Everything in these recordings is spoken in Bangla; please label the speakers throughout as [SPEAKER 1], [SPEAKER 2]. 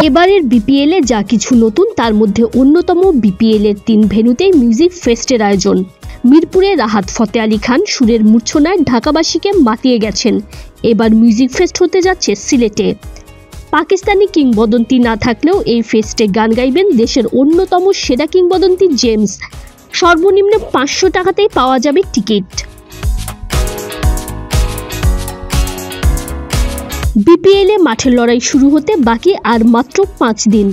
[SPEAKER 1] এবারের বিপিএলে যা কিছু নতুন তার মধ্যে অন্যতম বিপিএলের 3 ভেন্যুতেই মিউজিক ফেস্টের আয়োজন। মিরপুরে রাহাত ফতে আলী খান সুরের মূর্ছনায় ঢাকাবাসীকে মাতিয়ে গেছেন। এবার মিউজিক ফেস্ট হতে যাচ্ছে সিলেটে। পাকিস্তানি কিংবদন্তি না থাকলেও এই ফেস্টে গান গাইবেন দেশের অন্যতম সেরা কিংবদন্তি জেমস। সর্বনিম্ন 500 টাকাতেই পাওয়া যাবে টিকিট। বিপিএলে মাঠের লড়াই শুরু হতে বাকি আর মাত্র 5 দিন,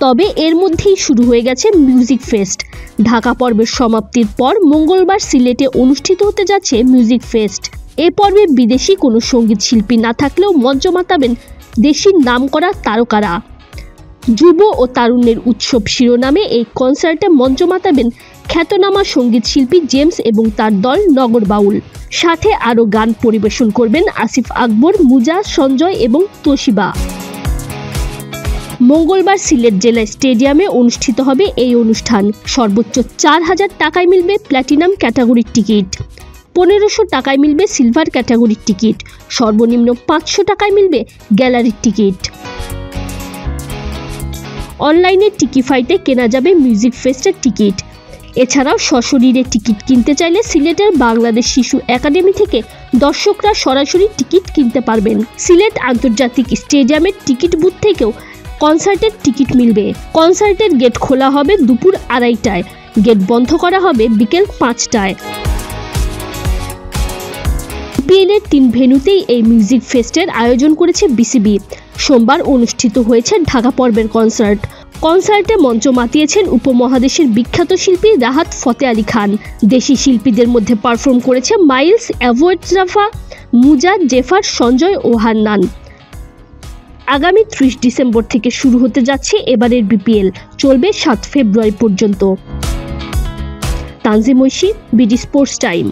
[SPEAKER 1] তবে এর মধ্যেই শুরু হয়ে গেছে মিউজিক ফেস্ট। ঢাকা পর্বের সমাপ্তির পর মঙ্গলবার সিলেটে অনুষ্ঠিত হতে যাচ্ছে মিউজিক ফেস্ট। এ পর্বে বিদেশি কোনো সঙ্গীত শিল্পী না থাকলেও মঞ্চ মাতাবেন দেশি নামকরা তারকারা। যুব ও তারুণ্যের উৎসব শিরোনামে এই কনসার্টে মঞ্চ মাতাবেন খ্যাতনামা সঙ্গীত শিল্পী জেমস এবং তার দল নগর বাউল। সাথে আরও গান পরিবেশন করবেন আসিফ আকবর, মুজা, সঞ্জয় এবং তোশিবা। মঙ্গলবার সিলেট জেলা স্টেডিয়ামে অনুষ্ঠিত হবে এই অনুষ্ঠান। সর্বোচ্চ 4000 টাকায় মিলবে প্ল্যাটিনাম ক্যাটাগরির টিকিট, 1500 টাকায় মিলবে সিলভার ক্যাটাগরির টিকিট, সর্বনিম্ন 500 টাকায় মিলবে গ্যালারির টিকিট। অনলাইনে টিকিফাইতে কেনা যাবে মিউজিক ফেস্টের টিকিট। এছাড়াও সশরীরে টিকিট কিনতে চাইলে সিলেটের বাংলাদেশ শিশু একাডেমি থেকে দর্শকরা সরাসরি টিকিট কিনতে পারবেন। সিলেট আন্তর্জাতিক স্টেডিয়ামের টিকিট বুথ থেকেও কনসার্টের টিকিট মিলবে। কনসার্টের গেট খোলা হবে দুপুর 2:30টায়, গেট বন্ধ করা হবে বিকেল 5টায়। বিপিএলের 3 ভেন্যুতেই এই মিউজিক ফেস্টের আয়োজন করেছে বিসিবি। সোমবার অনুষ্ঠিত হয়েছে ঢাকা পর্বের কনসার্টে মঞ্চ মাতিয়েছেন উপমহাদেশের বিখ্যাত শিল্পী রাহাত ফতে আলী খান। দেশি শিল্পীদের মধ্যে পারফর্ম করেছে মাইলস, অ্যাভয়েডরাফা, মুজা, জেফার, সঞ্জয় ও হান্নান। আগামী 30 ডিসেম্বর থেকে শুরু হতে যাচ্ছে এবারের বিপিএল, চলবে 7 ফেব্রুয়ারি পর্যন্ত। Tanjim Oishi, BD sports time.